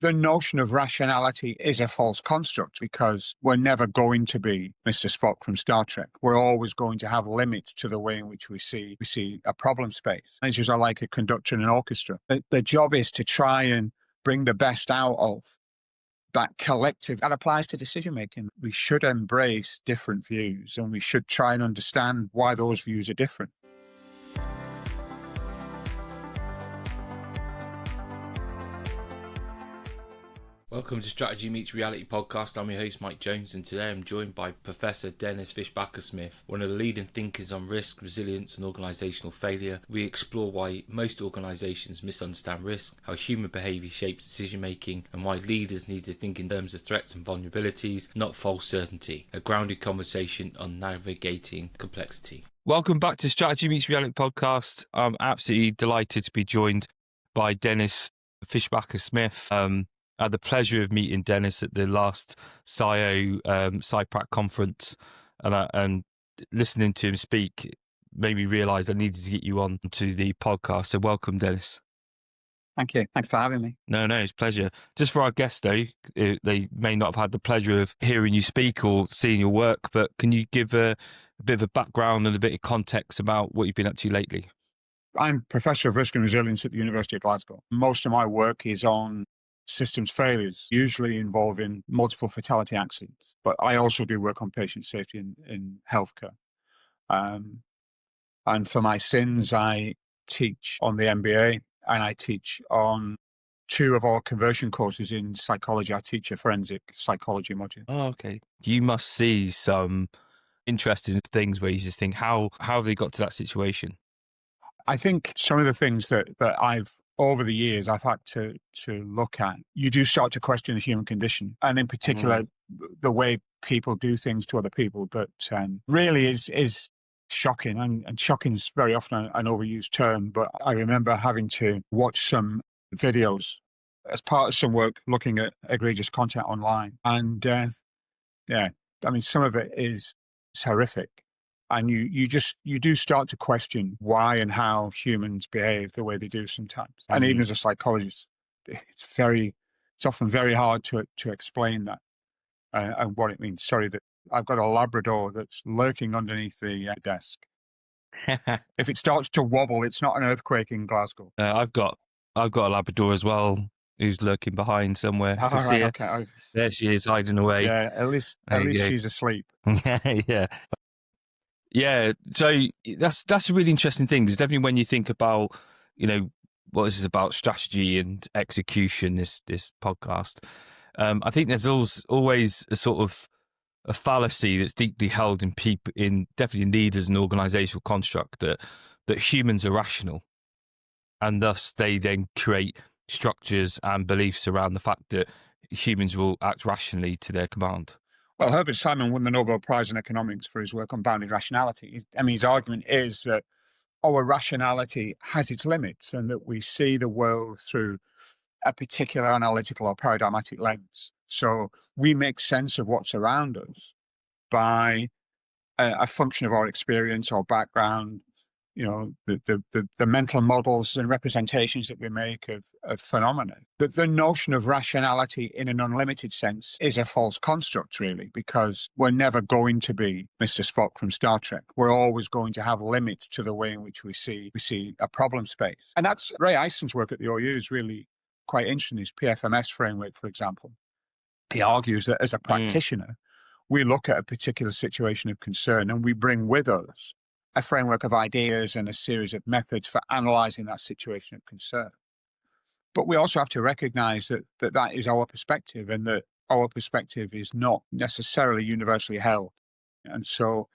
The notion of rationality is a false construct because we're never going to be Mr. Spock from Star Trek. We're always going to have limits to the way in which we see a problem space. Managers are like a conductor in an orchestra. The job is to try and bring the best out of that collective. That applies to decision making. We should embrace different views and we should try and understand why those views are different. Welcome to Strategy Meets Reality podcast. I'm your host Mike Jones, and today I'm joined by Professor Denis Fischbacher Smith, one of the leading thinkers on risk, resilience and organisational failure. We explore why most organisations misunderstand risk, how human behaviour shapes decision making, and why leaders need to think in terms of threats and vulnerabilities, not false certainty. A grounded conversation on navigating complexity. Welcome back to Strategy Meets Reality podcast. I'm absolutely delighted to be joined by Denis Fischbacher Smith. I had the pleasure of meeting Denis at the last SciPrac conference, and listening to him speak made me realise I needed to get you on to the podcast. So welcome, Denis. Thank you. Thanks for having me. No, it's a pleasure. Just for our guests, though, they may not have had the pleasure of hearing you speak or seeing your work, but can you give a bit of a background and a bit of context about what you've been up to lately? I'm Professor of Risk and Resilience at the University of Glasgow. Most of my work is on systems failures, usually involving multiple fatality accidents. But I also do work on patient safety in healthcare. And for my sins, I teach on the MBA and I teach on two of our conversion courses in psychology. I teach a forensic psychology module. Oh, okay. You must see some interesting things where you just think, how have they got to that situation? I think some of the things that I've over the years I've had to look at, you do start to question the human condition, and in particular the way people do things to other people that really is shocking, and shocking is very often an overused term. But I remember having to watch some videos as part of some work looking at egregious content online, and some of it is horrific. And you do start to question why and how humans behave the way they do sometimes. And even as a psychologist, it's often very hard to explain that and what it means. Sorry, that I've got a Labrador that's lurking underneath the desk. If it starts to wobble, it's not an earthquake in Glasgow. I've got a Labrador as well, who's lurking behind somewhere. All right, okay. There she is, hiding away. Yeah, at least she's asleep. Yeah, so that's a really interesting thing, because definitely when you think about, what this is about, strategy and execution, this podcast, I think there's always a sort of a fallacy that's deeply held in people, definitely in leaders and organisational construct, that humans are rational, and thus they then create structures and beliefs around the fact that humans will act rationally to their command. Well, Herbert Simon won the Nobel Prize in Economics for his work on bounded rationality. His argument is that our rationality has its limits and that we see the world through a particular analytical or paradigmatic lens. So we make sense of what's around us by a function of our experience or background, the mental models and representations that we make of phenomena. But the notion of rationality in an unlimited sense is a false construct, really, because we're never going to be Mr. Spock from Star Trek. We're always going to have limits to the way in which we see a problem space. And that's Ray Eison's work at the OU is really quite interesting, his PFMS framework, for example. He argues that as a practitioner, we look at a particular situation of concern and we bring with us a framework of ideas and a series of methods for analysing that situation of concern. But we also have to recognise that is our perspective, and that our perspective is not necessarily universally held. And so,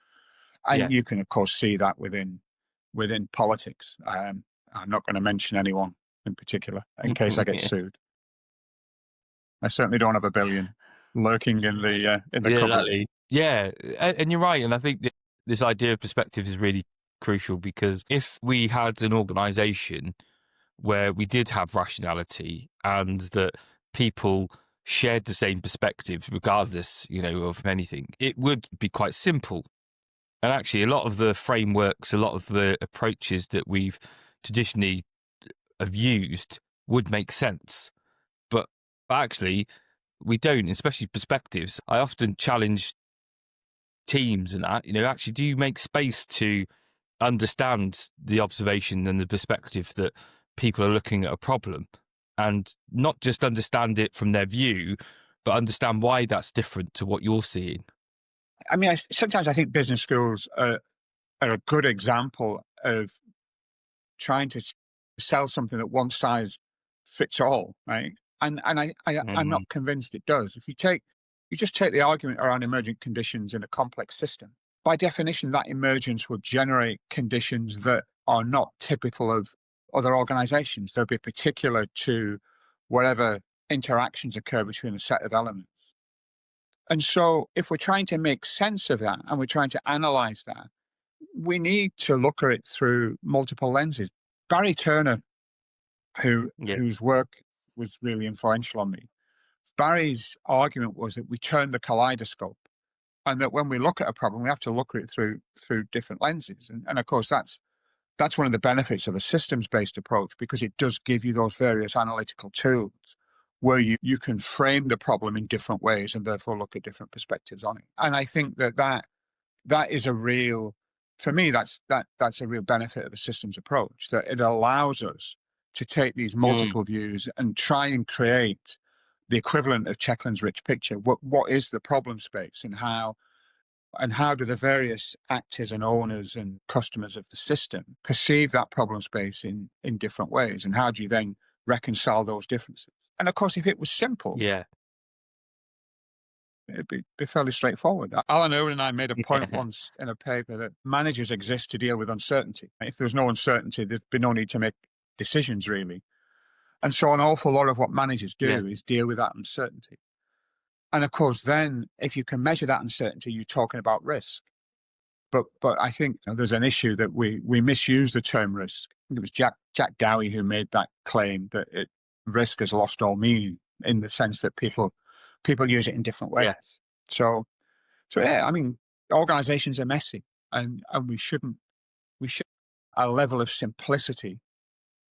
you can of course see that within politics. I'm not going to mention anyone in particular in case I get sued. I certainly don't have $1 billion lurking in the cupboard. Exactly. Yeah, and you're right. And I think this idea of perspective is really crucial, because if we had an organisation where we did have rationality and that people shared the same perspective regardless, of anything, it would be quite simple. And actually, a lot of the frameworks, a lot of the approaches that we've traditionally have used would make sense. But But actually, we don't, especially perspectives. I often challenge teams and that, actually, do you make space to understand the observation and the perspective that people are looking at a problem, and not just understand it from their view, but understand why that's different to what you're seeing? I mean, sometimes I think business schools are a good example of trying to sell something that one size fits all, right? And I'm not convinced it does. If you just take the argument around emergent conditions in a complex system, by definition, that emergence will generate conditions that are not typical of other organizations. They'll be particular to whatever interactions occur between a set of elements. And so if we're trying to make sense of that and we're trying to analyze that, we need to look at it through multiple lenses. Barry Turner, whose work was really influential on me, Barry's argument was that we turn the kaleidoscope, and that when we look at a problem, we have to look at it through different lenses. And of course, that's one of the benefits of a systems-based approach, because it does give you those various analytical tools where you can frame the problem in different ways and therefore look at different perspectives on it. And I think that is a real, for me, that's a real benefit of a systems approach, that it allows us to take these multiple views and try and create the equivalent of Cheklin's rich picture. What is the problem space, and how do the various actors and owners and customers of the system perceive that problem space in different ways, and how do you then reconcile those differences? And of course, if it was simple, it'd be fairly straightforward. Alan Owen and I made a point once in a paper that managers exist to deal with uncertainty. If there's no uncertainty, there'd be no need to make decisions, really. And so an awful lot of what managers do is deal with that uncertainty. And of course, then if you can measure that uncertainty, you're talking about risk. But I think there's an issue that we misuse the term risk. I think it was Jack Dowie who made that claim that risk has lost all meaning, in the sense that people use it in different ways. Yes. So yeah, I mean, organizations are messy, and we should a level of simplicity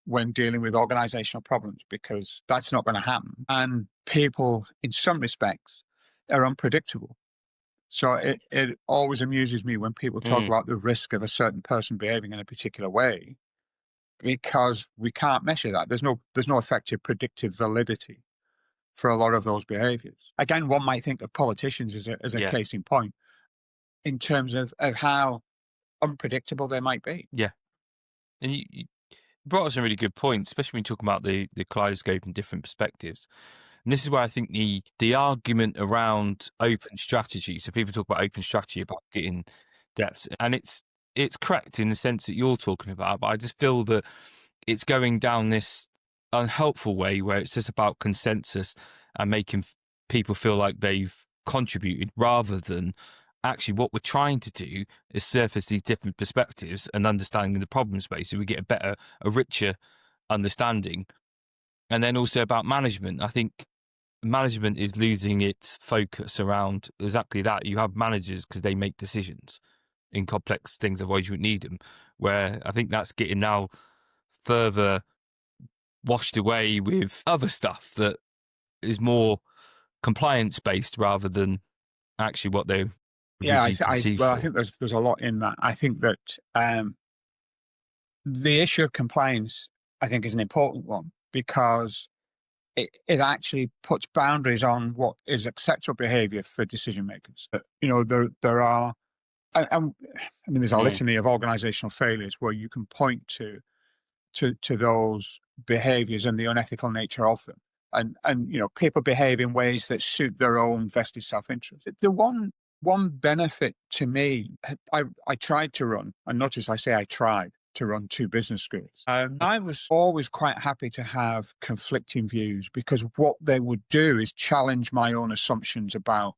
when dealing with organizational problems, because that's not going to happen. And people, in some respects, are unpredictable. So it always amuses me when people talk about the risk of a certain person behaving in a particular way, because we can't measure that. There's no effective predictive validity for a lot of those behaviors. Again, one might think of politicians as a case in point, in terms of how unpredictable they might be. Yeah. And you brought up some really good points, especially when you talk about the kaleidoscope and different perspectives. And this is where I think the argument around open strategy, so people talk about open strategy, about getting depth, and it's correct in the sense that you're talking about, but I just feel that it's going down this unhelpful way where it's just about consensus and making people feel like they've contributed, rather than actually what we're trying to do is surface these different perspectives and understanding the problem space, so we get a richer understanding. And then also about management. I think management is losing its focus around exactly that. You have managers because they make decisions in complex things, otherwise you wouldn't need them, where I think that's getting now further washed away with other stuff that is more compliance based rather than actually what they I think there's a lot in that. I think that the issue of compliance, I think, is an important one, because it actually puts boundaries on what is acceptable behavior for decision makers. There are, I mean, there's a litany of organizational failures where you can point to those behaviors and the unethical nature of them. And people behave in ways that suit their own vested self-interest. The one benefit to me, I tried to run, and notice I say I tried to run 2 business schools. I was always quite happy to have conflicting views, because what they would do is challenge my own assumptions about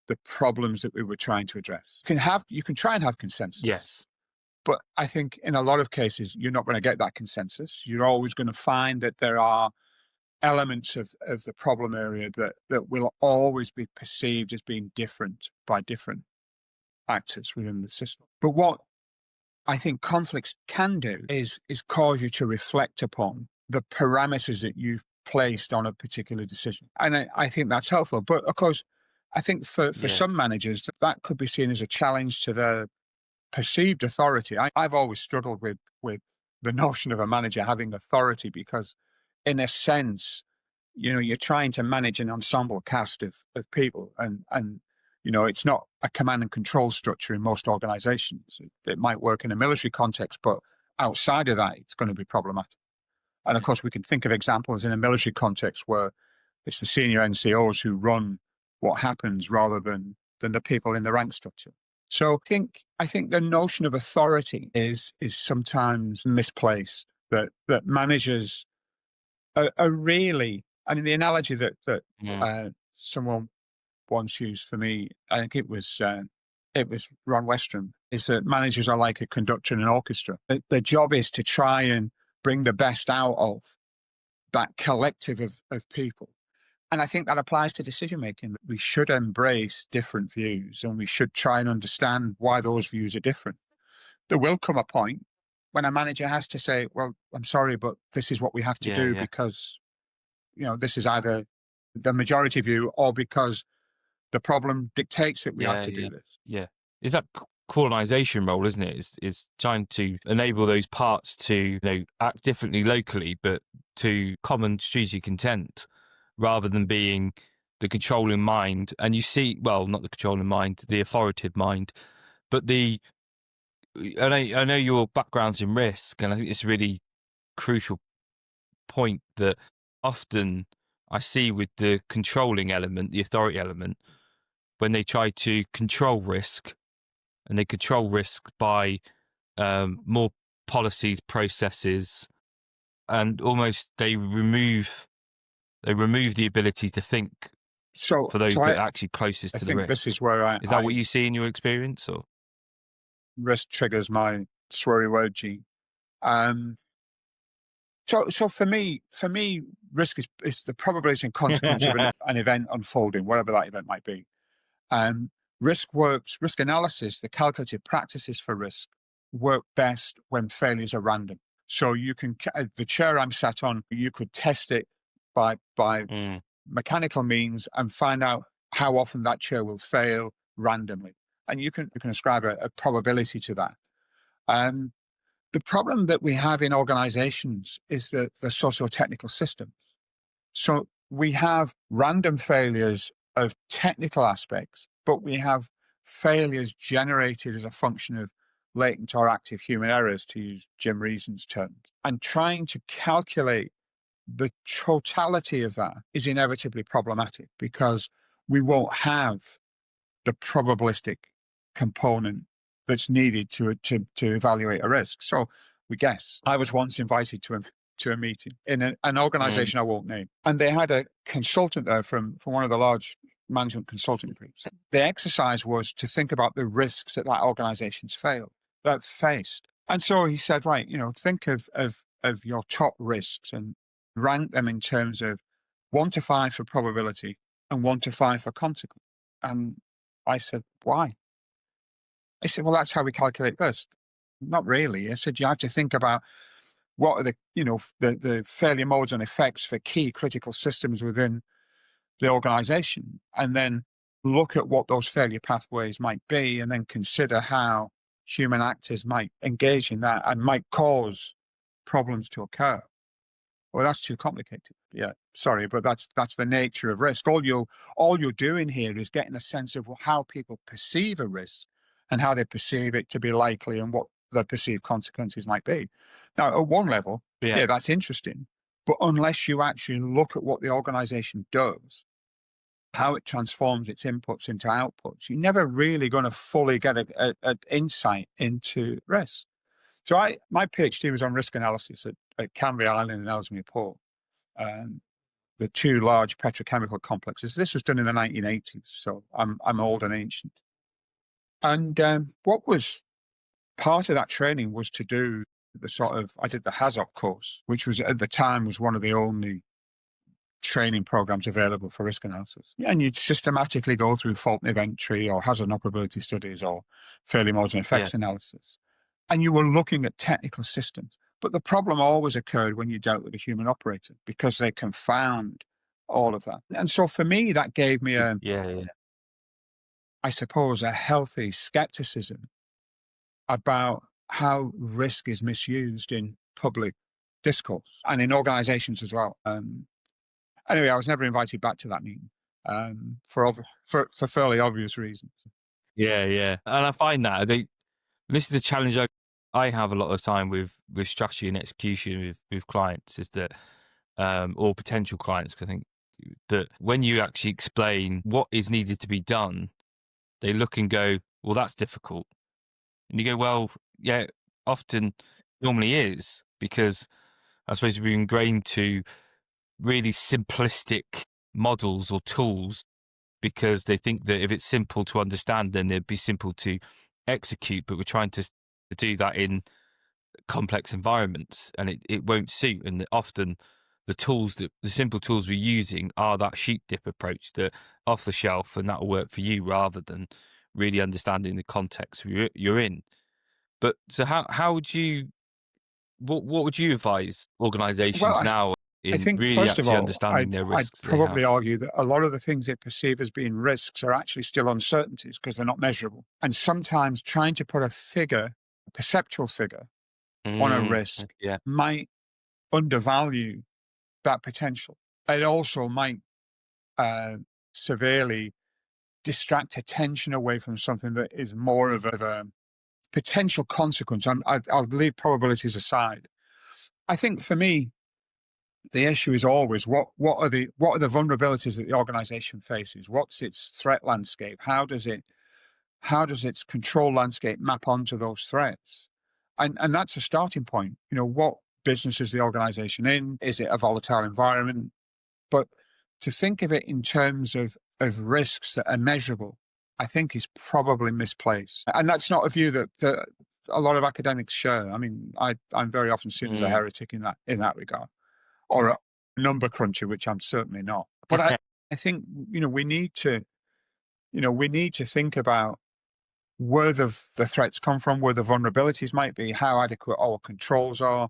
the problems that we were trying to address. You can try and have consensus. Yes. But I think in a lot of cases, you're not going to get that consensus. You're always going to find that there are elements of the problem area that will always be perceived as being different by different actors within the system. But what I think conflicts can do is cause you to reflect upon the parameters that you've placed on a particular decision. And I think that's helpful. But of course, I think for some managers, that could be seen as a challenge to their perceived authority. I've always struggled with the notion of a manager having authority because, in a sense, you're trying to manage an ensemble cast of people, and it's not a command and control structure in most organizations. It might work in a military context, but outside of that, it's going to be problematic. And of course, we can think of examples in a military context where it's the senior NCOs who run what happens rather than the people in the rank structure. So I think the notion of authority is sometimes misplaced. That managers are really. I mean, the analogy that someone once used for me, I think it was Ron Westrom, is that managers are like a conductor in an orchestra. Their job is to try and bring the best out of that collective of people. And I think that applies to decision making. We should embrace different views and we should try and understand why those views are different. There will come a point when a manager has to say, well, I'm sorry, but this is what we have to do because, this is either the majority view or because the problem dictates that we have to do this. Yeah. Is that colonization role, isn't it? Is trying to enable those parts to act differently locally, but to common strategic intent, rather than being the controlling mind. And you see, well, not the controlling mind, the authoritative mind, but I know your background's in risk, and I think it's a really crucial point that often I see with the controlling element, the authority element, when they try to control risk, and they control risk by more policies, processes, and almost they remove the ability to think for those that are actually closest to the risk. This is where is that what you see in your experience, or risk triggers my sweary word gene? So for me, risk is the probability and consequence of an event unfolding, whatever that event might be. Risk analysis, the calculated practices for risk work best when failures are random. So you can, the chair I'm sat on, you could test it by mechanical means and find out how often that chair will fail randomly. And you can ascribe a probability to that. The problem that we have in organizations is the socio-technical systems. So we have random failures of technical aspects, but we have failures generated as a function of latent or active human errors, to use Jim Reason's terms. And trying to calculate the totality of that is inevitably problematic because we won't have the probabilistic component that's needed to evaluate a risk. So we guess. I was once invited to a meeting in an organization I won't name, and they had a consultant there from one of the large management consulting groups. The exercise was to think about the risks that organization's faced. And so he said, right, think of your top risks and rank them in terms of 1 to 5 for probability and 1 to 5 for consequence. And I said, why? He said, well, that's how we calculate risk. Not really. I said, you have to think about what are the failure modes and effects for key critical systems within the organization, and then look at what those failure pathways might be, and then consider how human actors might engage in that and might cause problems to occur. Well, that's too complicated. Yeah, sorry, but that's the nature of risk. All you're doing here is getting a sense of how people perceive a risk and how they perceive it to be likely and what the perceived consequences might be. Now, at one level, that's interesting. But unless you actually look at what the organization does, how it transforms its inputs into outputs, you're never really going to fully get an insight into risk. So my PhD was on risk analysis at Canvey Island and Ellesmere Port, the two large petrochemical complexes. This was done in the 1980s, so I'm old and ancient. And what was part of that training was to do I did the HAZOP course, which was at the time was one of the only training programs available for risk analysis. And you'd systematically go through fault and event tree or hazard and operability studies or failure modes and effects analysis. And you were looking at technical systems. But the problem always occurred when you dealt with a human operator, because they confound all of that. And so for me, that gave me I suppose, a healthy skepticism about how risk is misused in public discourse and in organizations as well. Anyway, I was never invited back to that meeting for fairly obvious reasons. Yeah. And I find that this is the challenge I have a lot of time with strategy and execution with clients, is that, or potential clients, 'cause I think that when you actually explain what is needed to be done, they look and go, well, that's difficult. And you go, well, yeah, often normally is, because I suppose we're ingrained to really simplistic models or tools, because they think that if it's simple to understand, then it'd be simple to execute. But we're trying to do that in complex environments, and it won't suit. And often the simple tools we're using are that sheep dip approach, that off the shelf, and that'll work for you, rather than really understanding the context you're in. But so how would you, what would you advise organizations Well, now I in think, really first of actually all, understanding their I'd risks they probably have? argue that a lot of the things they perceive as being risks are actually still uncertainties, because they're not measurable. And sometimes trying to put a perceptual figure on a risk Yeah. might undervalue that potential. It also might severely distract attention away from something that is more of a potential consequence. I'll leave probabilities aside. I think for me, the issue is always what are the vulnerabilities that the organization faces? What's its threat landscape? How does its control landscape map onto those threats? And that's a starting point. What business is the organization in? Is it a volatile environment? But to think of it in terms of risks that are measurable, I think is probably misplaced. And that's not a view that a lot of academics share. I mean, I'm very often seen as a heretic in that regard, or a number cruncher, which I'm certainly not. But I think, we need to think about where the threats come from, where the vulnerabilities might be, how adequate our controls are,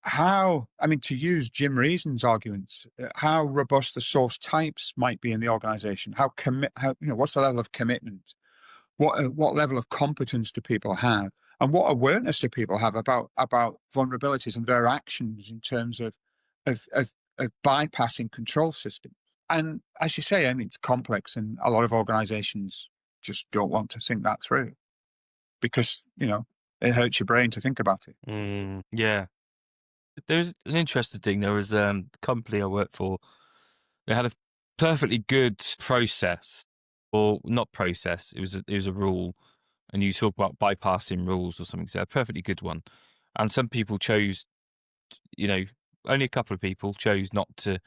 to use Jim Reason's arguments, how robust the source types might be in the organization, what's the level of commitment, what level of competence do people have, and what awareness do people have about vulnerabilities and their actions in terms of bypassing control systems. And as you say, it's complex, and a lot of organizations just don't want to think that through, because it hurts your brain to think about it. Yeah. There's an interesting thing. There was a company I worked for. They had a perfectly good process, or not process. It was a rule, and you talk about bypassing rules or something. So a perfectly good one, and some people chose, only a couple of people chose not to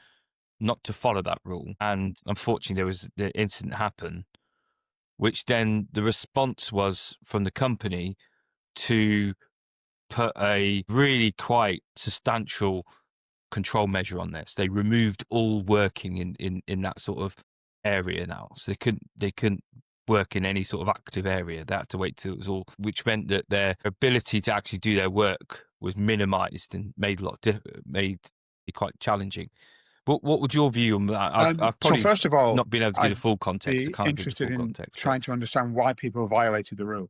follow that rule, and unfortunately, the incident happened, which then the response was from the company to put a really quite substantial control measure on this. They removed all working in that sort of area now, so they couldn't work in any sort of active area. They had to wait till it was all, which meant that their ability to actually do their work was minimized and made it quite challenging. But what would your view on that? I've probably, so first of all, not been able to give the full context. I be can't give the interested full in context. trying to understand why people violated the rule.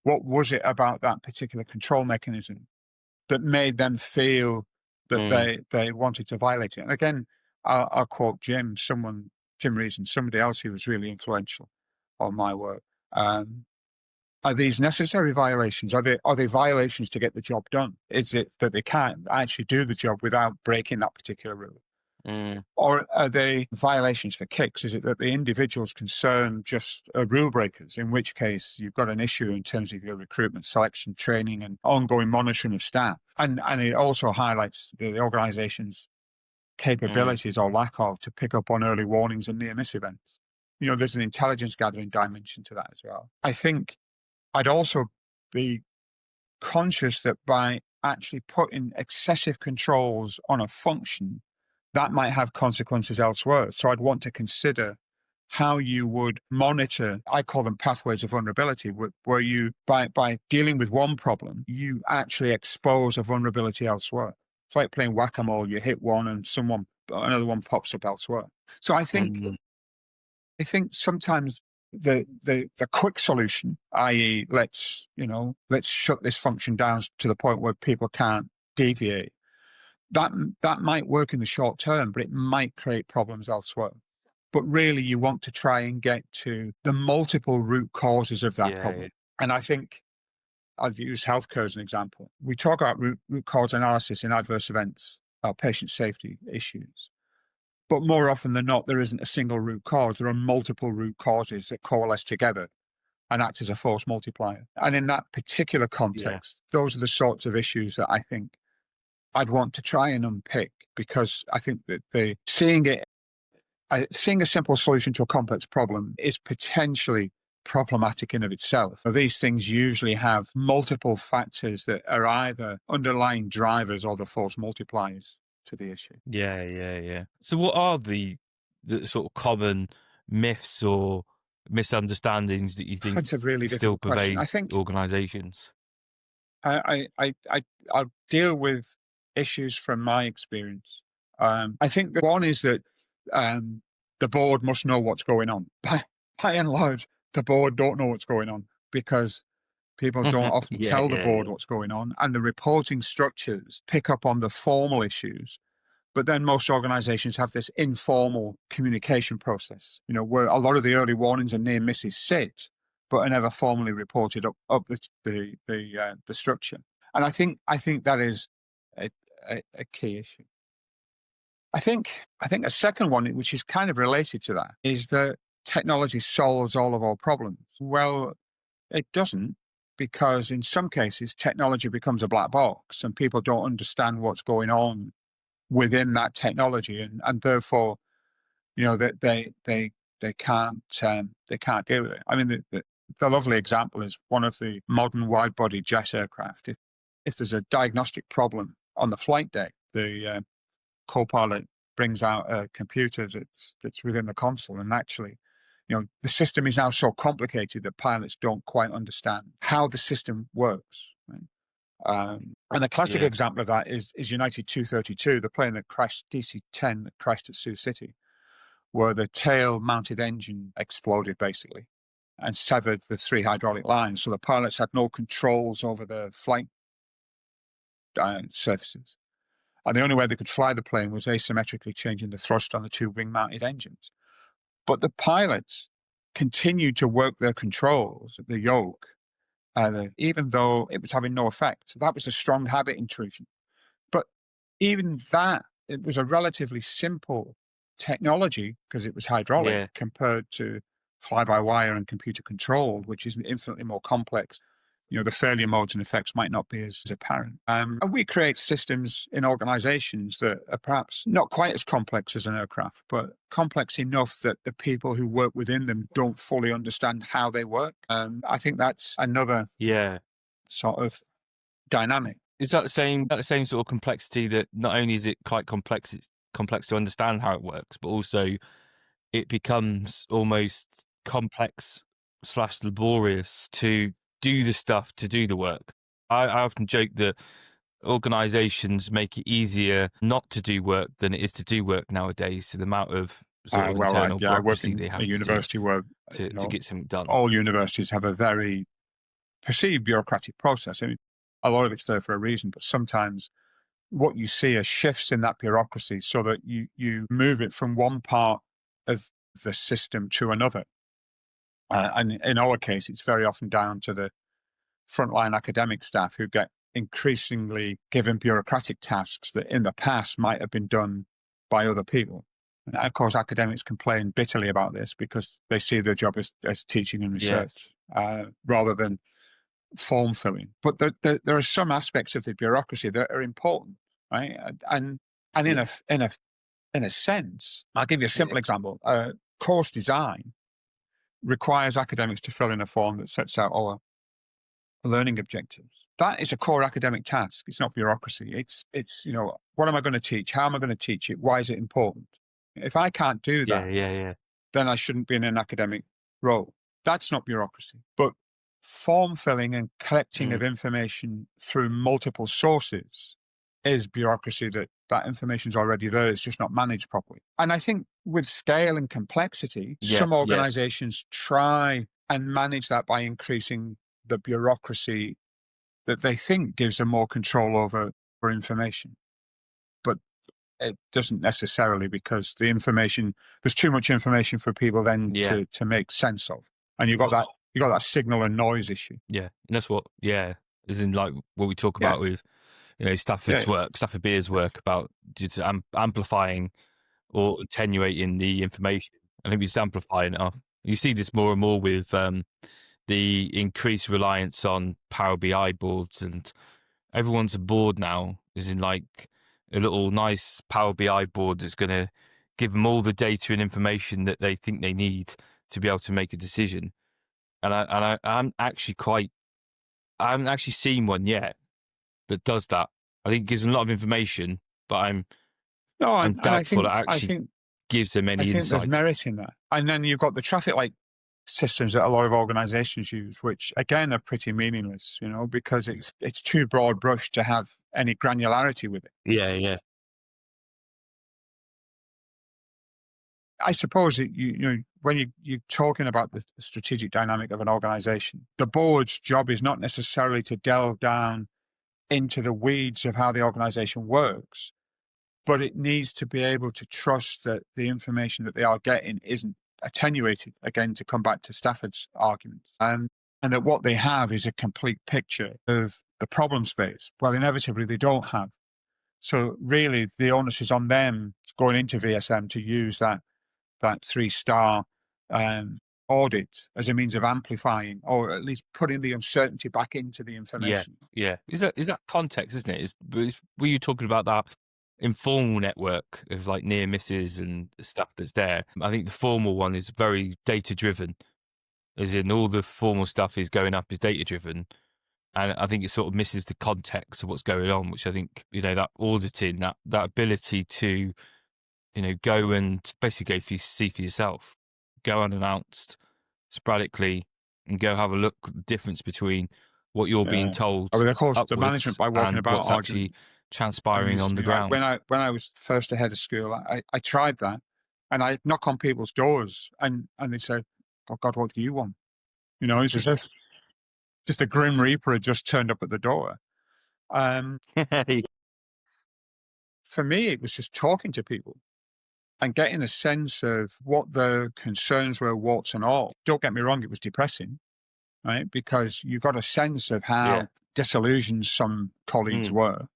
What was it about that particular control mechanism that made them feel that they wanted to violate it? And again, I'll quote Jim Reason, somebody else who was really influential on my work. Are these necessary violations? Are they violations to get the job done? Is it that they can't actually do the job without breaking that particular rule? Or are they violations for kicks? Is it that the individuals concerned just are rule breakers, in which case you've got an issue in terms of your recruitment, selection, training, and ongoing monitoring of staff? And it also highlights the organization's capabilities or lack of to pick up on early warnings and near-miss events. There's an intelligence gathering dimension to that as well. I think I'd also be conscious that by actually putting excessive controls on a function, that might have consequences elsewhere. So I'd want to consider how you would monitor, I call them pathways of vulnerability, where you, by dealing with one problem, you actually expose a vulnerability elsewhere. It's like playing whack-a-mole. You hit one and another one pops up elsewhere. So I think sometimes the quick solution, i.e., let's shut this function down to the point where people can't deviate, that might work in the short term, but it might create problems elsewhere. But really, you want to try and get to the multiple root causes of that problem. And I think I'll use healthcare as an example. We talk about root cause analysis in adverse events, patient safety issues. But more often than not, there isn't a single root cause. There are multiple root causes that coalesce together and act as a force multiplier. And in that particular context, those are the sorts of issues that I think I'd want to try and unpick, because I think that seeing a simple solution to a complex problem is potentially problematic in of itself. These things usually have multiple factors that are either underlying drivers or the force multipliers to the issue. Yeah. So what are the sort of common myths or misunderstandings that you think That's a really still difficult question. pervade I think organisations? I'll deal with issues from my experience. I think that one is that the board must know what's going on. By and large, the board don't know what's going on because people don't often tell the board what's going on, and the reporting structures pick up on the formal issues. But then most organizations have this informal communication process, where a lot of the early warnings and near misses sit, but are never formally reported up the structure. And I think that is a key issue. I think a second one, which is kind of related to that, is that technology solves all of our problems. Well, it doesn't, because in some cases can't becomes a black box and people don't understand what's going on within that technology, and therefore, that they can't deal with it. I mean, the lovely example is one of the modern wide-body jet aircraft. If there's a diagnostic problem on the flight deck, the co-pilot brings out a computer that's within the console, and actually, the system is now so complicated that pilots don't quite understand how the system works. Right? And the classic example of that is United 232, the plane that crashed, DC-10, that crashed at Sioux City, where the tail-mounted engine exploded, basically, and severed the 3 hydraulic lines. So the pilots had no controls over the flight surfaces. And the only way they could fly the plane was asymmetrically changing the thrust on the 2 wing-mounted engines. But the pilots continued to work their controls at the yoke, even though it was having no effect. So that was a strong habit intrusion. But even that, it was a relatively simple technology because it was hydraulic compared to fly-by-wire and computer controlled, which is infinitely more complex. The failure modes and effects might not be as apparent. And we create systems in organizations that are perhaps not quite as complex as an aircraft, but complex enough that the people who work within them don't fully understand how they work. I think that's another sort of dynamic. Is that the same sort of complexity, that not only is it quite complex, it's complex to understand how it works, but also it becomes almost complex / laborious to do the stuff, to do the work. I often joke that organizations make it easier not to do work than it is to do work nowadays. So the amount of sort of internal bureaucracy they have a university where to get something done. All universities have a very perceived bureaucratic process. I mean, a lot of it's there for a reason, but sometimes what you see are shifts in that bureaucracy so that you move it from one part of the system to another. And in our case, it's very often down to the frontline academic staff who get increasingly given bureaucratic tasks that in the past might have been done by other people. And of course, academics complain bitterly about this because they see their job as teaching and research rather than form filling. But there are some aspects of the bureaucracy that are important, right? And in a sense, I'll give you a simple example. Course design requires academics to fill in a form that sets out our learning objectives. That is a core academic task. It's not bureaucracy. It's what am I going to teach? How am I going to teach it? Why is it important? If I can't do that, then I shouldn't be in an academic role. That's not bureaucracy. But form filling and collecting of information through multiple sources is bureaucracy. That information is already there. It's just not managed properly. And I think with scale and complexity, some organizations try and manage that by increasing the bureaucracy that they think gives them more control over information. But it doesn't necessarily, because there's too much information for people then to make sense of. And you've got that signal and noise issue. Yeah. And that's what, as in like what we talk about with, Stafford's work, Stafford Beer's work about just amplifying or attenuating the information. I think we just amplify enough. You see this more and more with the increased reliance on Power BI boards, and everyone's aboard now, is in like a little nice Power BI board that's going to give them all the data and information that they think they need to be able to make a decision. And I haven't actually seen one yet that does that. I think it gives them a lot of information, but I'm doubtful it actually gives them any insight. There's merit in that. And then you've got the traffic light systems that a lot of organizations use, which again are pretty meaningless, because it's too broad brush to have any granularity with it. Yeah. I suppose when you're talking about the strategic dynamic of an organization, the board's job is not necessarily to delve down into the weeds of how the organization works, but it needs to be able to trust that the information that they are getting isn't attenuated, again, to come back to Stafford's arguments, and that what they have is a complete picture of the problem space. Well, inevitably, they don't have. So really, the onus is on them going into VSM to use that 3-star audit as a means of amplifying, or at least putting the uncertainty back into the information. Yeah. Is that context, isn't it? Were you talking about that informal network of like near misses and stuff that's there? I think the formal one is very data driven, as in all the formal stuff is going up is data driven. And I think it sort of misses the context of what's going on, which I think, that auditing, that ability to, go and basically see for yourself, go unannounced, sporadically, and go have a look at the difference between what you're being told. I mean, of course, the management by walking about what's actually transpiring on the ground. When I was first ahead of school, I tried that, and I knock on people's doors, and they say, "Oh God, what do you want?" It's as if just a grim reaper had just turned up at the door. For me, it was just talking to people and getting a sense of what their concerns were, warts and all. Don't get me wrong, it was depressing, right? Because you got a sense of how disillusioned some colleagues were.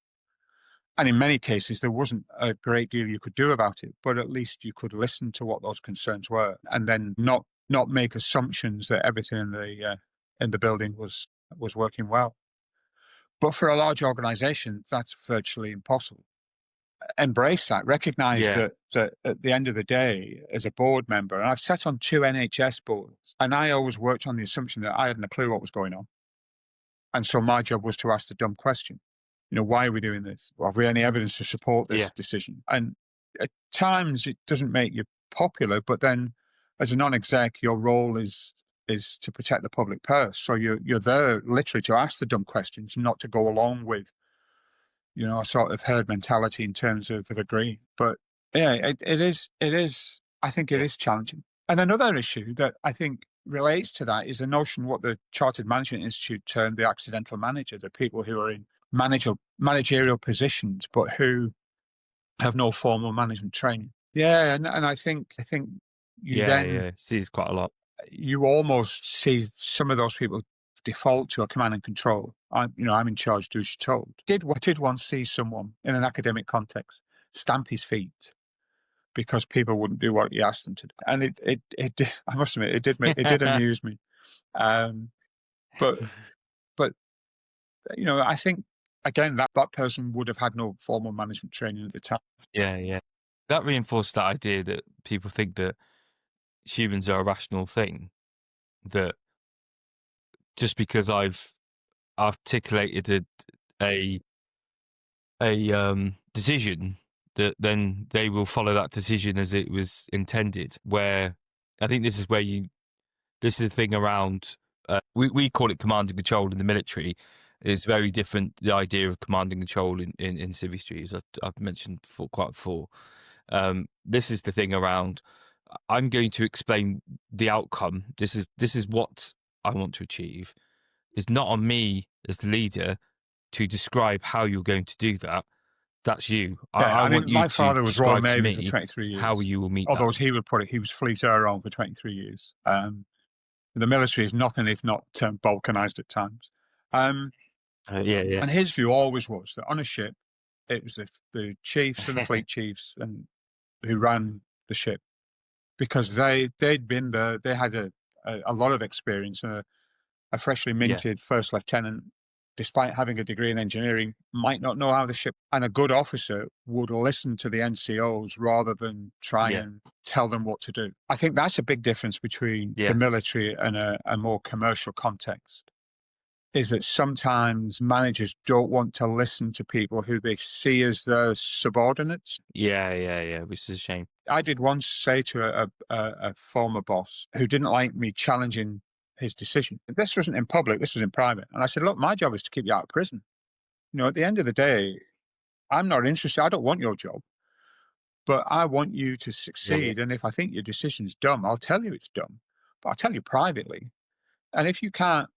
And in many cases, there wasn't a great deal you could do about it, but at least you could listen to what those concerns were, and then not make assumptions that everything in the building was working well. But for a large organization, that's virtually impossible. Embrace that, recognize that at the end of the day, as a board member, and I've sat on 2 NHS boards, and I always worked on the assumption that I hadn't a clue what was going on. And so my job was to ask the dumb question. Why are we doing this? Well, have we any evidence to support this decision? And at times it doesn't make you popular, but then as a non-exec, your role is to protect the public purse. So you're there literally to ask the dumb questions, not to go along with, a sort of herd mentality in terms of agreeing. But yeah, it is, I think it is challenging. And another issue that I think relates to that is the notion what the Chartered Management Institute termed the accidental manager, the people who are in managerial positions, but who have no formal management training. Yeah, and I think you then see it's quite a lot. You almost see some of those people default to a command and control. I'm in charge, do as you're told. Did once see someone in an academic context stamp his feet because people wouldn't do what he asked them to do, and it did, I must admit, it did amuse me. But I think again that person would have had no formal management training at the time. Yeah. That reinforced that idea that people think that humans are a rational thing, that just because I've articulated a decision, that then they will follow that decision as it was intended, where I think this is this is the thing around, we call it command and control in the military. It's very different, the idea of command and control in civil history, as I've mentioned before. This is the thing around, I'm going to explain the outcome. This is what I want to achieve. It's not on me as the leader to describe how you're going to do that. That's you. I I want mean, you my to father was Royal describe to Navy for me 23 years. how you will meet Although, that. as he would put it, he was fleet air on for 23 years. The military is nothing if not balkanized at times. Yeah. And his view always was that on a ship, it was the chiefs and the fleet chiefs and who ran the ship, because they'd been there. They had a lot of experience. A freshly minted first lieutenant, despite having a degree in engineering, might not know how the ship. And a good officer would listen to the NCOs rather than try and tell them what to do. I think that's a big difference between the military and a more commercial context. Is that sometimes managers don't want to listen to people who they see as their subordinates. Yeah, which is a shame. I did once say to a former boss who didn't like me challenging his decision. This wasn't in public, this was in private. And I said, look, my job is to keep you out of prison. You know, at the end of the day, I'm not interested. I don't want your job, but I want you to succeed. And if I think your decision's dumb, I'll tell you it's dumb, but I'll tell you privately. And if you can't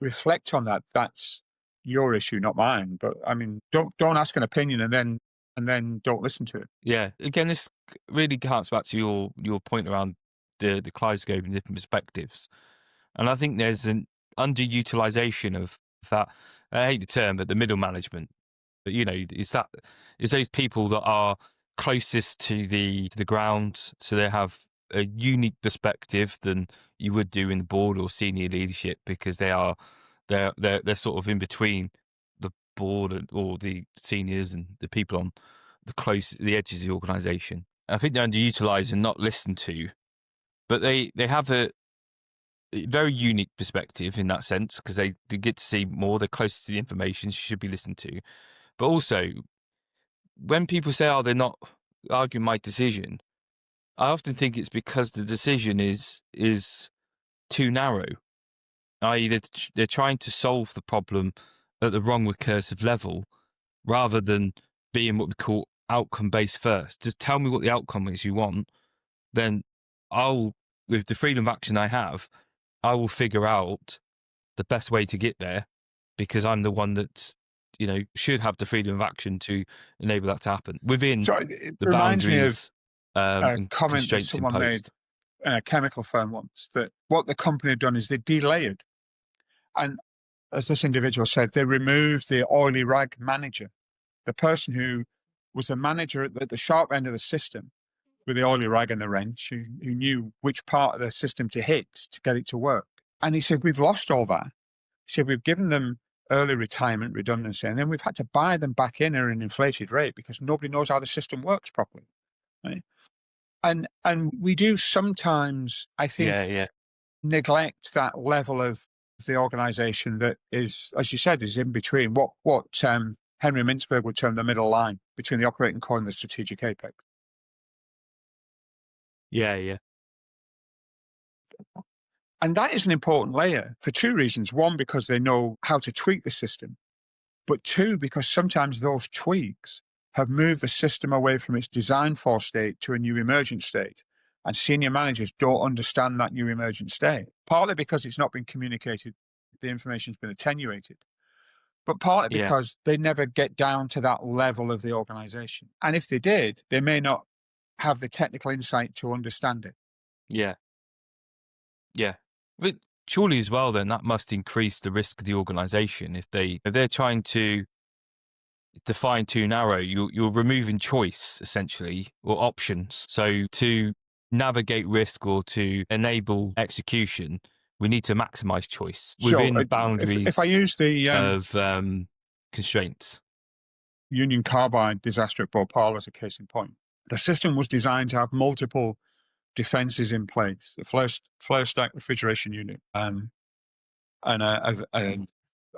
reflect on that, that's your issue, not mine. But I mean, don't ask an opinion and then don't listen to it. Yeah. Again, this really harks back to your point around the kaleidoscope and different perspectives. And I think there's an underutilization of that. I hate the term, but the middle management. But it's those people that are closest to the ground, so they have a unique perspective than you would do in the board or senior leadership, because they're sort of in between the board or the seniors and the people on the edges of the organisation. I think they're underutilized and not listened to, but they have a very unique perspective in that sense, because they get to see more. They're closer to the information, should be listened to. But also, when people say, "Oh, they're not arguing my decision," I often think it's because the decision is too narrow. I.e., they're trying to solve the problem at the wrong recursive level, rather than being what we call outcome-based first. Just tell me what the outcome is you want, then with the freedom of action I have, I will figure out the best way to get there, because I'm the one that's, should have the freedom of action to enable that to happen within the boundaries and comment that someone imposed. made in a chemical firm once, that what the company had done is they delayered. And as this individual said, they removed the oily rag manager, the person who was the manager at the sharp end of the system with the oily rag and the wrench, who knew which part of the system to hit to get it to work. And he said, we've lost all that. He said, we've given them early retirement, redundancy, and then we've had to buy them back in at an inflated rate because nobody knows how the system works properly. Right? And we do sometimes, I think, neglect that level of the organisation that is, as you said, is in between what Henry Mintzberg would term the middle line between the operating core and the strategic apex. Yeah. And that is an important layer for two reasons. One, because they know how to tweak the system, but two, because sometimes those tweaks have moved the system away from its design for state to a new emergent state. And senior managers don't understand that new emergent state, partly because it's not been communicated, the information's been attenuated, but partly because they never get down to that level of the organization. And if they did, they may not have the technical insight to understand it. Yeah. But surely as well, then, that must increase the risk of the organization. If they're trying to define too narrow, you're removing choice, essentially, or options. So to navigate risk or to enable execution, we need to maximize choice within boundaries if I use the of constraints. Union Carbide disaster at Bhopal as a case in point, the system was designed to have multiple defenses in place: the flare stack refrigeration unit, and a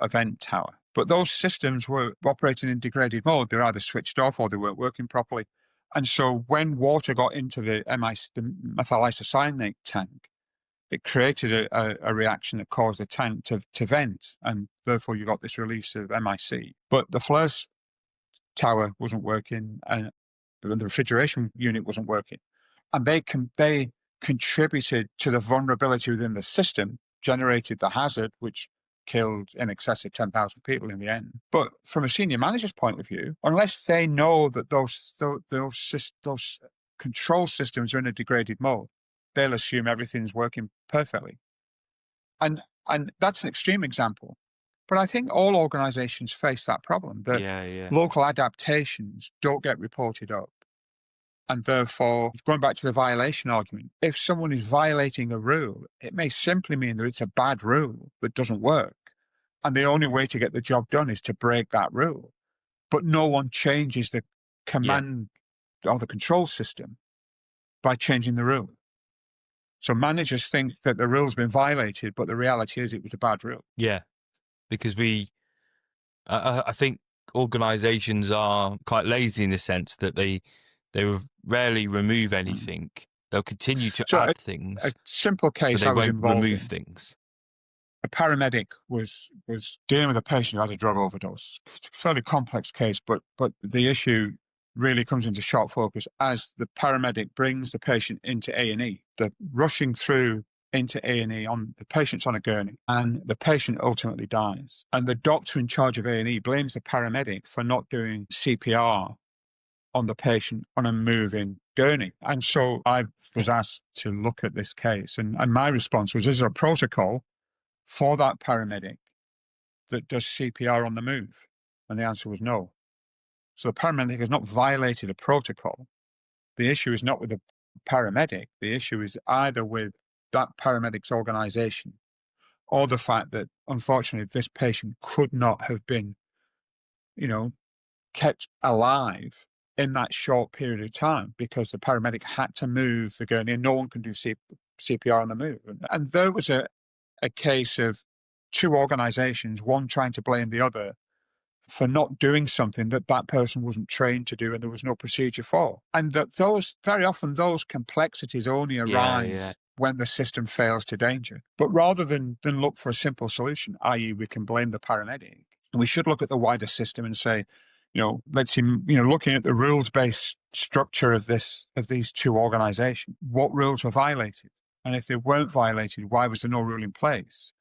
vent tower. But those systems were operating in degraded mode. They're either switched off or they weren't working properly. And so when water got into the methyl isocyanate tank, it created a reaction that caused the tank to vent, and therefore you got this release of MIC. But the flares tower wasn't working, and the refrigeration unit wasn't working. And they contributed to the vulnerability within the system, generated the hazard, which killed in excess of 10,000 people in the end. But from a senior manager's point of view, unless they know that those control systems are in a degraded mode, they'll assume everything's working perfectly. And that's an extreme example. But I think all organizations face that problem, that local adaptations don't get reported up. And therefore, going back to the violation argument, if someone is violating a rule, it may simply mean that it's a bad rule that doesn't work. And the only way to get the job done is to break that rule. But no one changes the command or the control system by changing the rule. So managers think that the rule's been violated, but the reality is it was a bad rule. Yeah, because I think organisations are quite lazy in the sense that they rarely remove anything. They'll continue to add things. A simple case but they I was won't involved remove in. things. A paramedic was dealing with a patient who had a drug overdose. It's a fairly complex case, but the issue really comes into sharp focus as the paramedic brings the patient into A&E. They're rushing through into A&E on the patient's on a gurney, and the patient ultimately dies. And the doctor in charge of A&E blames the paramedic for not doing CPR on the patient on a moving gurney. And so I was asked to look at this case, and my response was, is there a protocol for that paramedic that does CPR on the move? And the answer was no. So the paramedic has not violated a protocol. The issue is not with the paramedic. The issue is either with that paramedic's organization or the fact that, unfortunately, this patient could not have been, kept alive in that short period of time because the paramedic had to move the gurney and no one can do CPR on the move. And there was a case of two organizations, one trying to blame the other for not doing something that person wasn't trained to do and there was no procedure for. And that very often those complexities only arise when the system fails to danger. But rather than look for a simple solution, i.e. we can blame the paramedic, we should look at the wider system and say, let's see, looking at the rules-based structure of these two organizations, what rules were violated? And if they weren't violated, why was there no rule in place?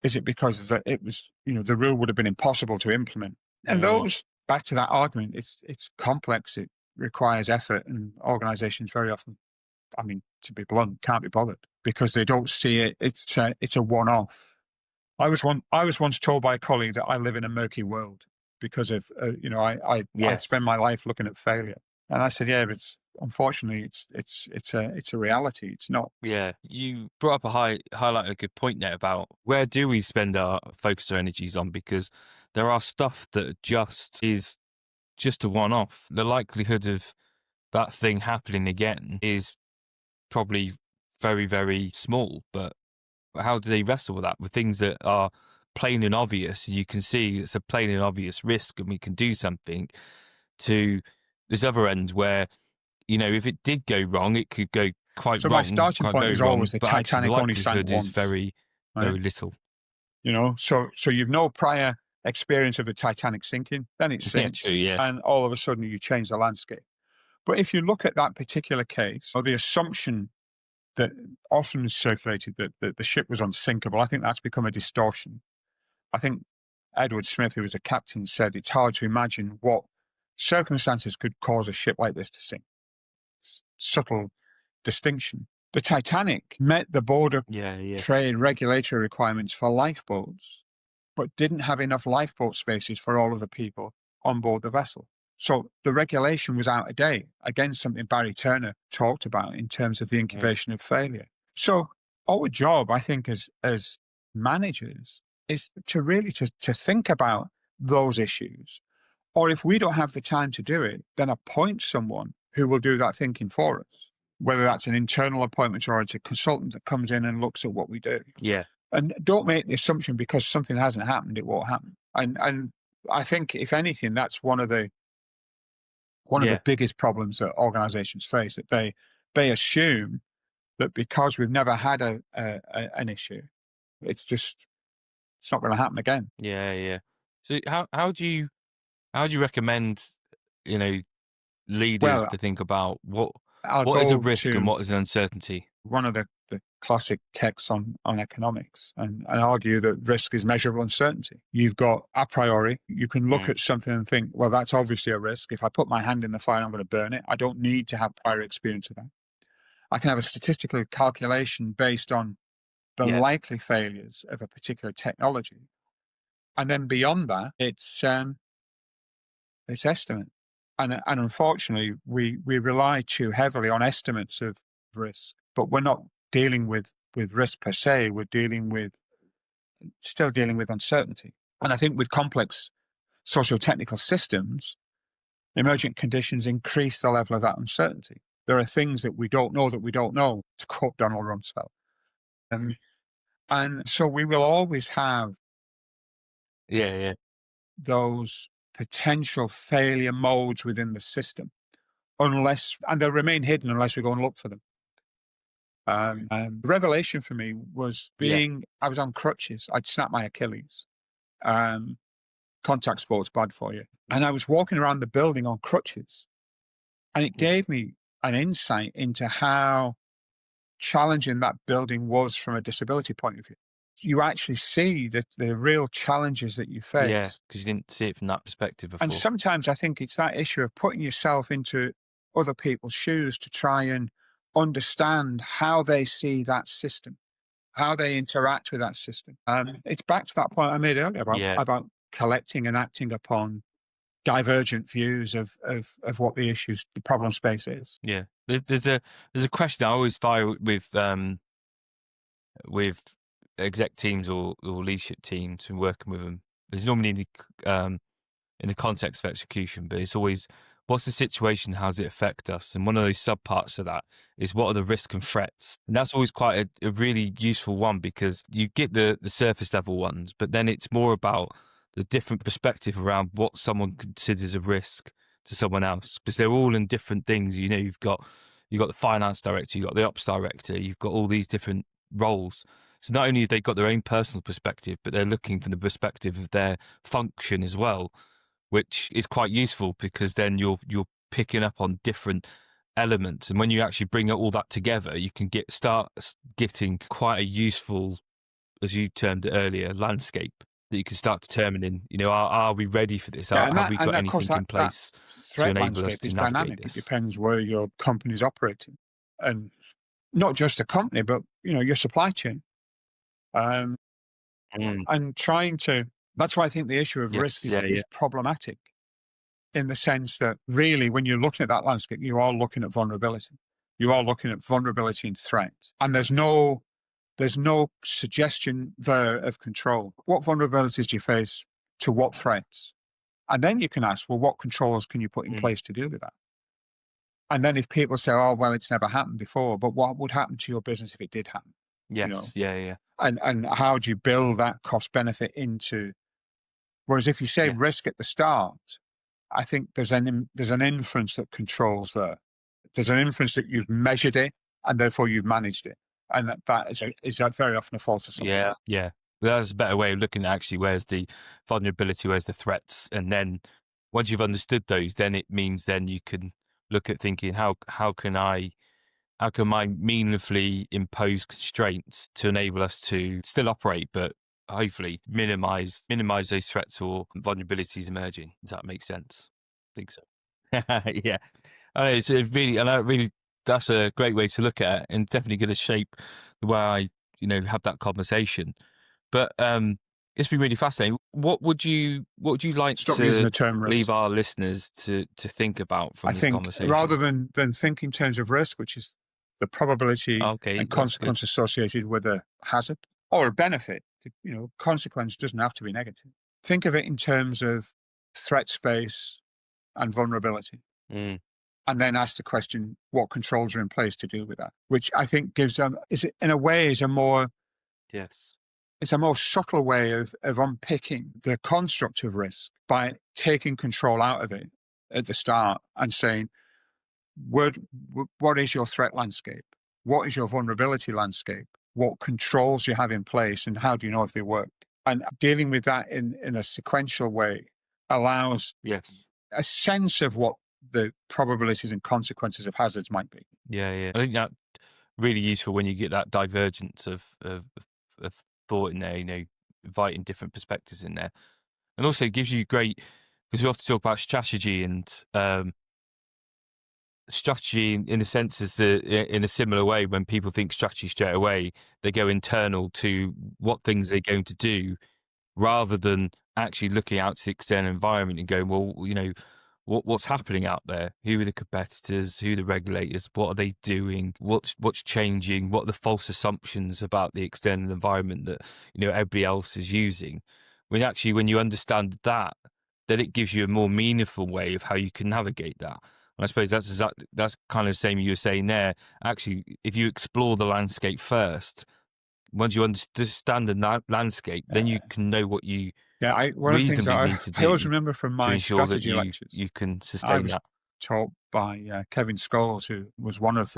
Is it because it was, the rule would have been impossible to implement? And those, back to that argument, it's complex. It requires effort, and organizations very often, to be blunt, can't be bothered because they don't see it. It's a one-off. I was once told by a colleague that I live in a murky world because of, I spend my life looking at failure. And I said, but unfortunately, it's a reality. It's not. Yeah, you brought up highlighted a good point there about where do we spend our focus or energies on, because there are stuff that is just a one-off. The likelihood of that thing happening again is probably very, very small. But how do they wrestle with that? With things that are plain and obvious, you can see it's a plain and obvious risk, and we can do something, to this other end where, if it did go wrong, it could go quite so wrong. My starting point is always the Titanic only sank once. Is very, very little. So you've no prior experience of the Titanic sinking, then it sinks, and all of a sudden you change the landscape. But if you look at that particular case, or the assumption that often is circulated that the ship was unsinkable, I think that's become a distortion. I think Edward Smith, who was a captain, said it's hard to imagine what circumstances could cause a ship like this to sink. Subtle distinction. The Titanic met the border trade regulatory requirements for lifeboats, but didn't have enough lifeboat spaces for all of the people on board the vessel. So the regulation was out of date. Again, something Barry Turner talked about in terms of the incubation of failure. So our job, I think, as managers, is to really to think about those issues. Or if we don't have the time to do it, then appoint someone who will do that thinking for us, whether that's an internal appointment or it's a consultant that comes in and looks at what we do. Yeah. And don't make the assumption because something hasn't happened, it won't happen. And I think, if anything, that's one of the one of the Yeah. biggest problems that organizations face, that they assume that because we've never had an issue, it's not going to happen again. Yeah. So how do you recommend, leaders Well, to think about what I'll is a go risk and to what is an uncertainty? one of the classic texts on economics and argue that risk is measurable uncertainty. You've got a priori. You can look at something and think, well, that's obviously a risk. If I put my hand in the fire, I'm going to burn it. I don't need to have prior experience of that. I can have a statistical calculation based on the Yeah. likely failures of a particular technology. And then beyond that, it's estimate. And unfortunately, we rely too heavily on estimates of risk, but we're not dealing with risk per se. We're still dealing with uncertainty. And I think with complex socio-technical systems, emergent conditions increase the level of that uncertainty. There are things that we don't know, to quote Donald Rumsfeld. And so we will always have Yeah. those potential failure modes within the system, and they'll remain hidden unless we go and look for them. The revelation for me was I was on crutches. I'd snapped my Achilles. Contact sport's bad for you. And I was walking around the building on crutches. And it gave me an insight into how challenging that building was from a disability point of view. You actually see the real challenges that you face. Yeah, because you didn't see it from that perspective before. And sometimes I think it's that issue of putting yourself into other people's shoes to try and understand how they see that system, how they interact with that system. It's back to that point I made earlier about collecting and acting upon divergent views of what the problem space is. Yeah, there's a question I always fire with exec teams or leadership teams and working with them. There's normally in the context of execution, but it's always, what's the situation? How does it affect us? And one of those subparts of that is, what are the risks and threats? And that's always quite a really useful one, because you get the surface level ones, but then it's more about the different perspective around what someone considers a risk to someone else, because they're all in different things. You've got the finance director, you've got the ops director, you've got all these different roles. So not only have they got their own personal perspective, but they're looking from the perspective of their function as well, which is quite useful, because then you're picking up on different elements. And when you actually bring all that together, you can start getting quite a useful, as you termed it earlier, landscape that you can start determining, are we ready for this? Have we got anything in place to enable us to navigate dynamic. this? It depends where your company's operating. And not just the company, but, your supply chain. And trying to, that's why I think the issue of risk is problematic, in the sense that really, when you're looking at that landscape, you are looking at vulnerability. You are looking at vulnerability and threat. And there's no suggestion there of control. What vulnerabilities do you face, to what threats? And then you can ask, well, what controls can you put in place to deal with that? And then if people say, oh, well, it's never happened before, but what would happen to your business if it did happen? Yes, yeah. And how do you build that cost benefit into? Whereas if you say risk at the start, I think there's an inference that controls there. There's an inference that you've measured it and therefore you've managed it, and that is very often a false assumption. Yeah. That's a better way of looking at, actually, where's the vulnerability, where's the threats, and then once you've understood those, then it means then you can look at thinking, how can I meaningfully impose constraints to enable us to still operate, but hopefully minimize those threats or vulnerabilities emerging. Does that make sense? I think so. Yeah. It's really, that's a great way to look at it, and definitely going to shape the way I, have that conversation. But it's been really fascinating. What would you like Stop to using the term risk. Leave our listeners to think about from this conversation? Rather than think in terms of risk, which is the probability and consequence associated with a hazard or a benefit, consequence doesn't have to be negative. Think of it in terms of threat space and vulnerability. And then ask the question, what controls are in place to deal with that? Which I think gives it's a more subtle way of unpicking the construct of risk by taking control out of it at the start and saying, what is your threat landscape? What is your vulnerability landscape? What controls you have in place, and how do you know if they work? And dealing with that in a sequential way allows a sense of what the probabilities and consequences of hazards might be. Yeah. I think that really useful when you get that divergence of thought in there, inviting different perspectives in there. And also gives you great, because we often talk about strategy, and strategy in a sense is in a similar way. When people think strategy straight away, they go internal to what things they're going to do, rather than actually looking out to the external environment and going, well, what's happening out there? Who are the competitors? Who are the regulators? What are they doing? What's changing? What are the false assumptions about the external environment that everybody else is using? When you understand that, then it gives you a more meaningful way of how you can navigate that. And I suppose that's kind of the same you were saying there. Actually, if you explore the landscape first, once you understand the landscape, then you can know what you one of the things reasonably that need to do I always remember from to my ensure that strategy lectures. you can I sustain was that. taught by Kevin Scholes, who was one of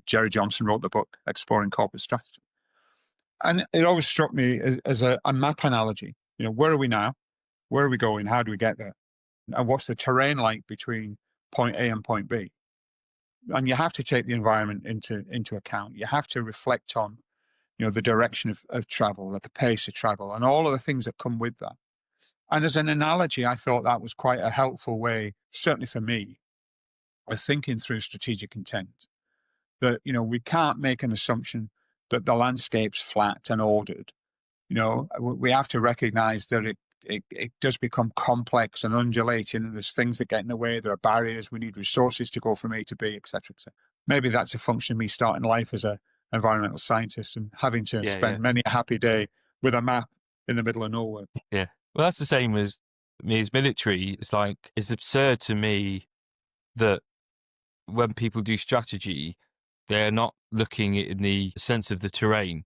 Jerry Johnson wrote the book Exploring Corporate Strategy. And it always struck me as a map analogy. Where are we now? Where are we going? How do we get there? And what's the terrain like between point A and point B? And you have to take the environment into account. You have to reflect on, the direction of travel, the pace of travel, and all of the things that come with that. And as an analogy, I thought that was quite a helpful way, certainly for me, of thinking through strategic intent. That, we can't make an assumption that the landscape's flat and ordered. We have to recognize that it does become complex and undulating, and there's things that get in the way. There are barriers. We need resources to go from A to B, et cetera, et cetera. Maybe that's a function of me starting life as an environmental scientist and having to spend many a happy day with a map in the middle of nowhere. Yeah. Well, that's the same as me as military. It's absurd to me that when people do strategy, they're not looking in the sense of the terrain.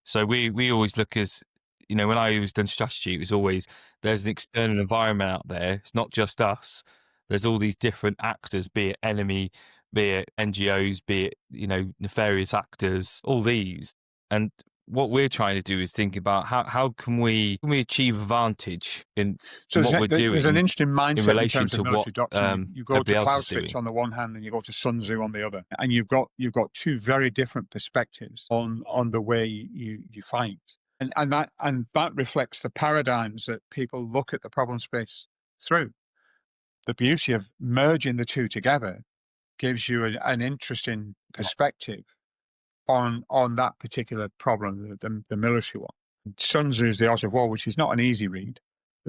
So we always look as, when I was done strategy, it was always, there's an external environment out there. It's not just us. There's all these different actors, be it enemy, be it NGOs, be it, nefarious actors, all these. And what we're trying to do is think about how can we achieve advantage in what we're doing. There's an interesting mindset in relation terms of to military what doctrine. You go to everybody else is Clausewitz doing. on the one hand, and you go to Sun Tzu on the other, and you've got two very different perspectives on the way you fight, and that reflects the paradigms that people look at the problem space through. The beauty of merging the two together gives you an interesting perspective on that particular problem, the military one. Sun Tzu's The Art of War, which is not an easy read,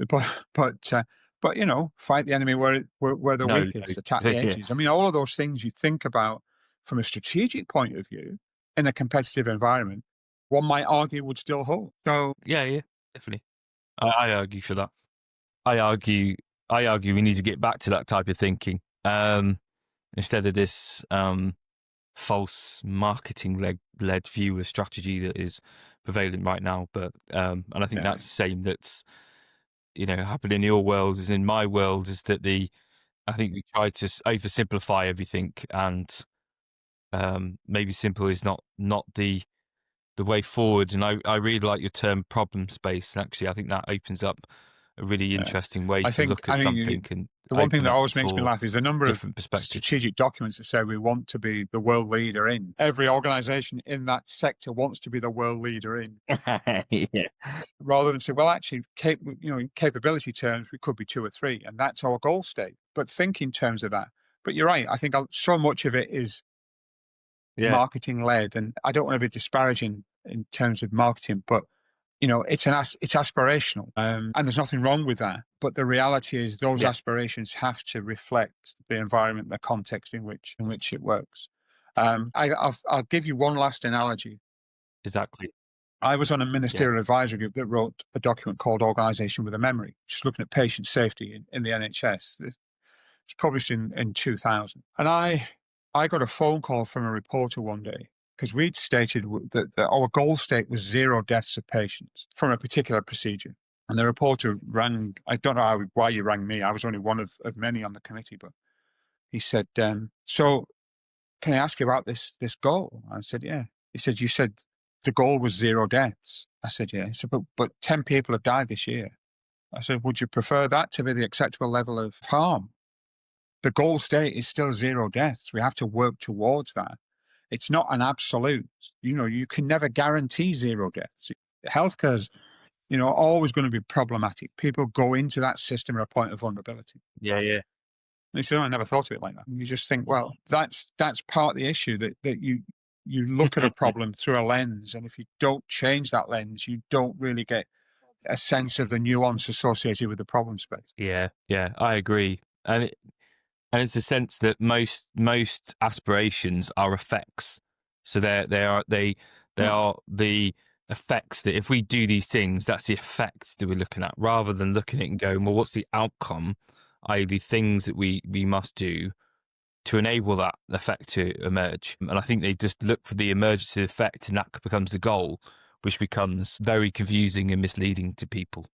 but fight the enemy where they're weakest, attack the edges. I mean, all of those things you think about from a strategic point of view in a competitive environment, one might argue would still hold. So yeah, definitely. I argue for that. I argue we need to get back to that type of thinking instead of this false marketing led view of strategy that is prevalent right now. But and I think that's the same that's happened in your world as in my world, is that I think we try to oversimplify everything, and maybe simple is not the way forward. And I really like your term problem space, and actually I think that opens up a really interesting way to look at something. And the one thing that always makes me laugh is the number of perspectives. Strategic documents that say we want to be the world leader in. Every organization in that sector wants to be the world leader in. Yeah. Rather than say, well, actually, in capability terms, we could be 2 or 3, and that's our goal state. But think in terms of that. But you're right. I think so much of it is marketing led, and I don't want to be disparaging in terms of marketing, but it's aspirational, and there's nothing wrong with that. But the reality is, those aspirations have to reflect the environment, the context in which it works. I'll give you one last analogy. Exactly. I was on a ministerial advisory group that wrote a document called Organisation with a Memory, just looking at patient safety in the NHS. It's published in 2000, and I got a phone call from a reporter one day, because we'd stated that our goal state was 0 deaths of patients from a particular procedure. And the reporter rang, I don't know why you rang me. I was only one of many on the committee, but he said, so can I ask you about this goal? I said, yeah. He said, you said the goal was 0 deaths. I said, yeah. He said, but 10 people have died this year. I said, would you prefer that to be the acceptable level of harm? The goal state is still 0 deaths. We have to work towards that. It's not an absolute. You can never guarantee 0 deaths. Healthcare's, always going to be problematic. People go into that system at a point of vulnerability. Yeah, yeah. And he said, I never thought of it like that. And you just think, well, that's part of the issue, that you look at a problem through a lens, and if you don't change that lens, you don't really get a sense of the nuance associated with the problem space. Yeah, I agree. And it's a sense that most aspirations are effects. So they are the effects, that if we do these things, that's the effects that we're looking at, rather than looking at it and going, well, what's the outcome, i.e. the things that we must do to enable that effect to emerge. And I think they just look for the emergence of the effect, and that becomes the goal, which becomes very confusing and misleading to people.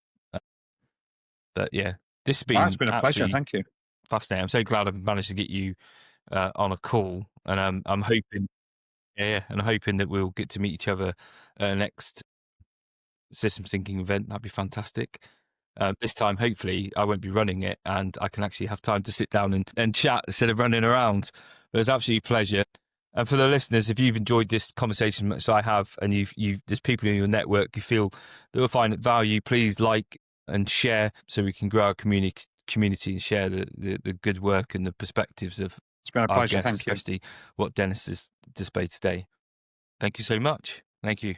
But yeah, this has been, It's been a pleasure. Thank you. Fascinating. I'm so glad I've managed to get you on a call, and I'm hoping, and I'm hoping that we'll get to meet each other next systems thinking event. That'd be fantastic. This time, hopefully, I won't be running it, and I can actually have time to sit down and chat instead of running around. But it's absolutely a pleasure. And for the listeners, if you've enjoyed this conversation as I have, and there's people in your network you feel that will find it value, please like and share, so we can grow our community and share the good work and the perspectives of It's been a pleasure. guests, Thank you. especially what Denis has displayed today. Thank you so much. Thank you.